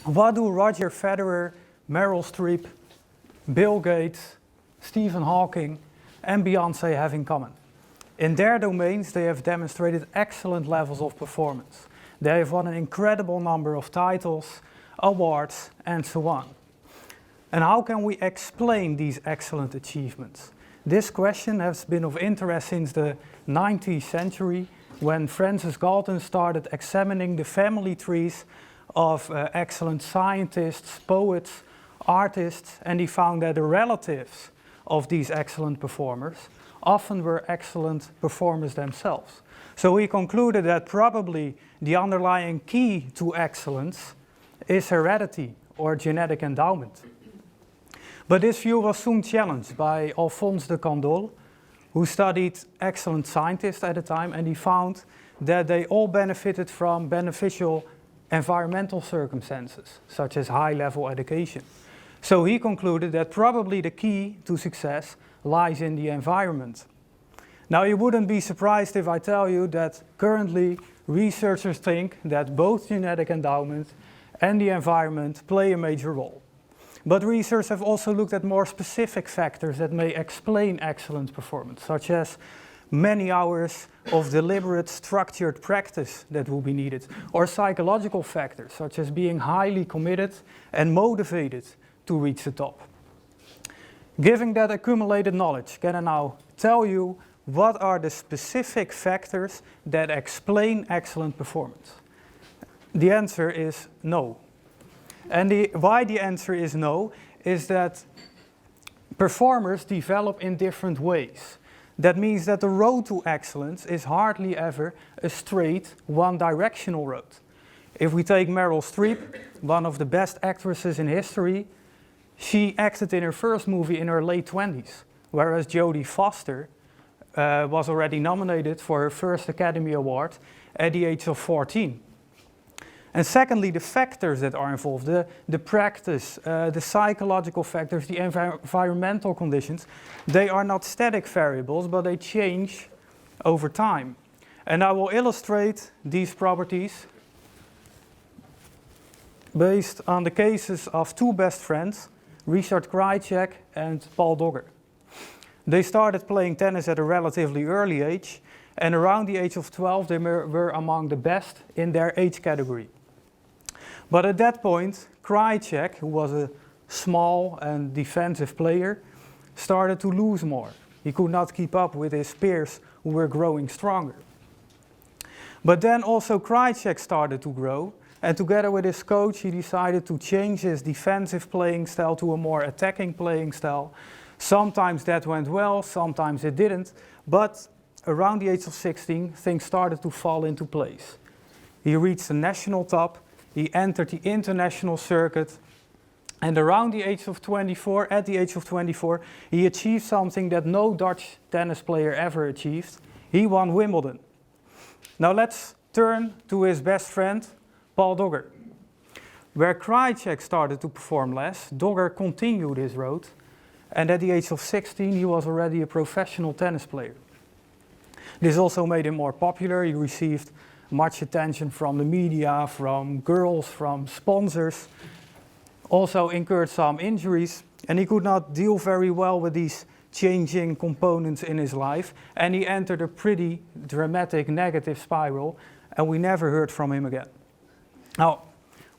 What do Roger Federer, Meryl Streep, Bill Gates, Stephen Hawking, and Beyoncé have in common? In their domains, they have demonstrated excellent levels of performance. They have won an incredible number of titles, awards, and so on. And how can we explain these excellent achievements? This question has been of interest since the 19th century, when Francis Galton started examining the family trees of excellent scientists, poets, artists, and he found that the relatives of these excellent performers often were excellent performers themselves. So he concluded that probably the underlying key to excellence is heredity or genetic endowment. But this view was soon challenged by Alphonse de Candolle, who studied excellent scientists at the time, and he found that they all benefited from beneficial environmental circumstances, such as high-level education. So he concluded that probably the key to success lies in the environment. Now, you wouldn't be surprised if I tell you that currently researchers think that both genetic endowment and the environment play a major role. But researchers have also looked at more specific factors that may explain excellent performance, such as many hours of deliberate, structured practice that will be needed, or psychological factors, such as being highly committed and motivated to reach the top. Given that accumulated knowledge, can I now tell you what are the specific factors that explain excellent performance? The answer is no. And why the answer is no is that performers develop in different ways. That means that the road to excellence is hardly ever a straight, one-directional road. If we take Meryl Streep, one of the best actresses in history, she acted in her first movie in her late 20s, whereas Jodie Foster was already nominated for her first Academy Award at the age of 14. And secondly, the factors that are involved, the practice, the psychological factors, the environmental conditions, they are not static variables, but they change over time. And I will illustrate these properties based on the cases of two best friends, Richard Krajicek and Paul Dogger. They started playing tennis at a relatively early age, and around the age of 12 they were among the best in their age category. But at that point, Krajicek, who was a small and defensive player, started to lose more. He could not keep up with his peers who were growing stronger. But then also Krajicek started to grow, and together with his coach, he decided to change his defensive playing style to a more attacking playing style. Sometimes that went well, sometimes it didn't, but around the age of 16, things started to fall into place. He reached the national top, he entered the international circuit, and around the age of 24, at the age of 24, he achieved something that no Dutch tennis player ever achieved. He won Wimbledon. Now let's turn to his best friend, Paul Dogger. Where Krajicek started to perform less, Dogger continued his road, and at the age of 16, he was already a professional tennis player. This also made him more popular. He received much attention from the media, from girls, from sponsors. Also incurred some injuries, and he could not deal very well with these changing components in his life, and he entered a pretty dramatic negative spiral, and we never heard from him again. Now,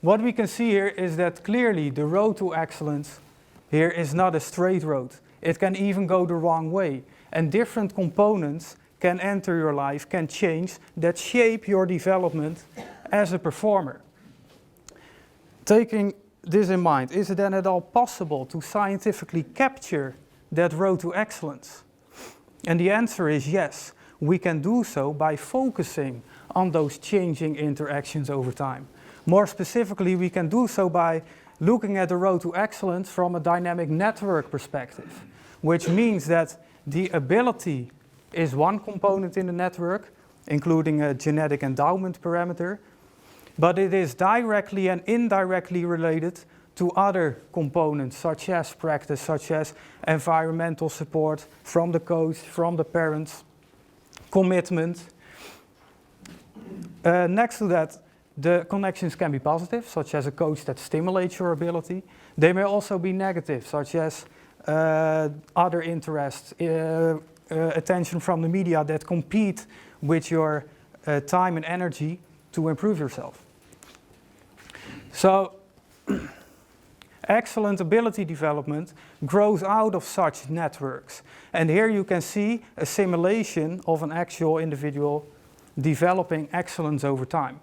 what we can see here is that clearly the road to excellence here is not a straight road. It can even go the wrong way, and different components can enter your life, can change, that shape your development as a performer. Taking this in mind, is it then at all possible to scientifically capture that road to excellence? And the answer is yes. We can do so by focusing on those changing interactions over time. More specifically, we can do so by looking at the road to excellence from a dynamic network perspective, which means that the ability is one component in the network, including a genetic endowment parameter, but it is directly and indirectly related to other components, such as practice, such as environmental support from the coach, from the parents, commitment. Next to that, the connections can be positive, such as a coach that stimulates your ability. They may also be negative, such as other interests, attention from the media that compete with your time and energy to improve yourself. So, excellent ability development grows out of such networks. And here you can see a simulation of an actual individual developing excellence over time.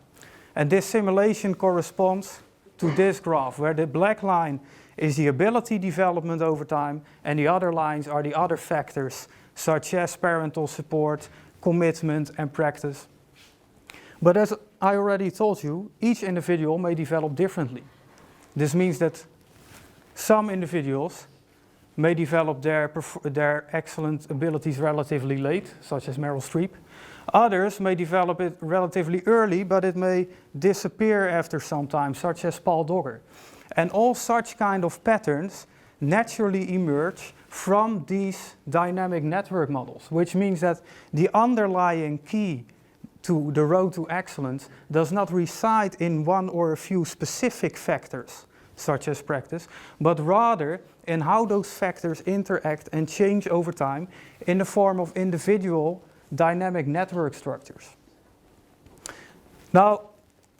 And this simulation corresponds to this graph, where the black line is the ability development over time, and the other lines are the other factors, such as parental support, commitment, and practice. But as I already told you, each individual may develop differently. This means that some individuals may develop their excellent abilities relatively late, such as Meryl Streep. Others may develop it relatively early, but it may disappear after some time, such as Paul Dogger. And all such kind of patterns naturally emerge from these dynamic network models, which means that the underlying key to the road to excellence does not reside in one or a few specific factors, such as practice, but rather in how those factors interact and change over time in the form of individual dynamic network structures. Now,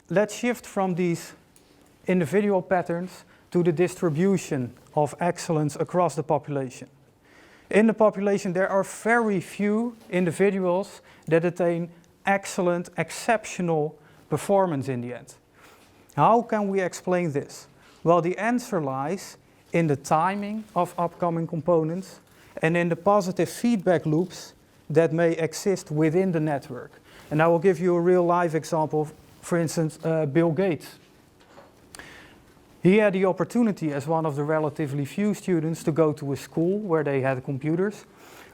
let's shift from these individual patterns to the distribution of excellence across the population. In the population, there are very few individuals that attain excellent, exceptional performance in the end. How can we explain this? Well, the answer lies in the timing of upcoming components and in the positive feedback loops that may exist within the network. And I will give you a real life example, for instance, Bill Gates. He had the opportunity as one of the relatively few students to go to a school where they had computers,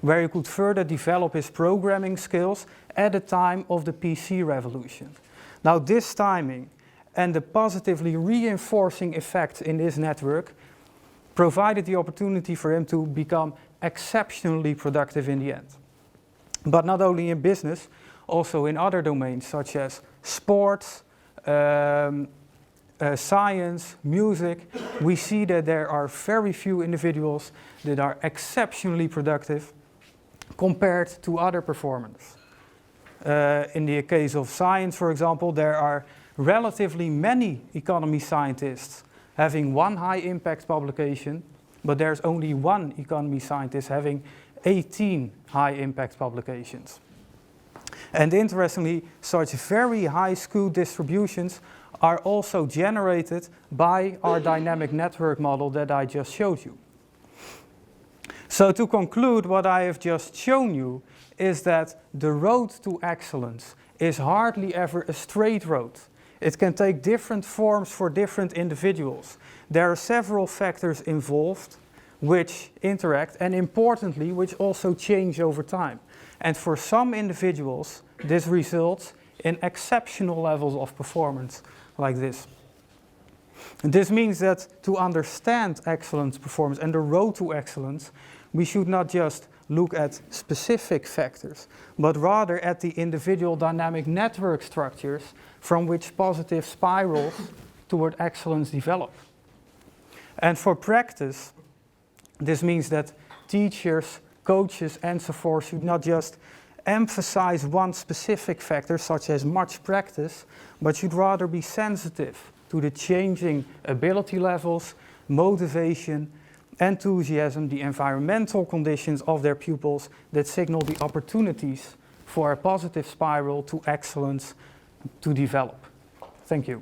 where he could further develop his programming skills at the time of the PC revolution. Now this timing and the positively reinforcing effects in this network provided the opportunity for him to become exceptionally productive in the end. But not only in business, also in other domains such as sports, science, music, we see that there are very few individuals that are exceptionally productive compared to other performers. In the case of science, for example, there are relatively many economy scientists having one high impact publication, but there's only one economy scientist having 18 high impact publications. And interestingly, such very high skew distributions are also generated by our dynamic network model that I just showed you. So to conclude, what I have just shown you is that the road to excellence is hardly ever a straight road. It can take different forms for different individuals. There are several factors involved which interact, and importantly, which also change over time. And for some individuals, this results in exceptional levels of performance like this. And this means that to understand excellence performance and the road to excellence, we should not just look at specific factors, but rather at the individual dynamic network structures from which positive spirals toward excellence develop. And for practice, this means that teachers, coaches, and so forth should not just emphasize one specific factor, such as much practice, but should rather be sensitive to the changing ability levels, motivation, enthusiasm, the environmental conditions of their pupils that signal the opportunities for a positive spiral to excellence to develop. Thank you.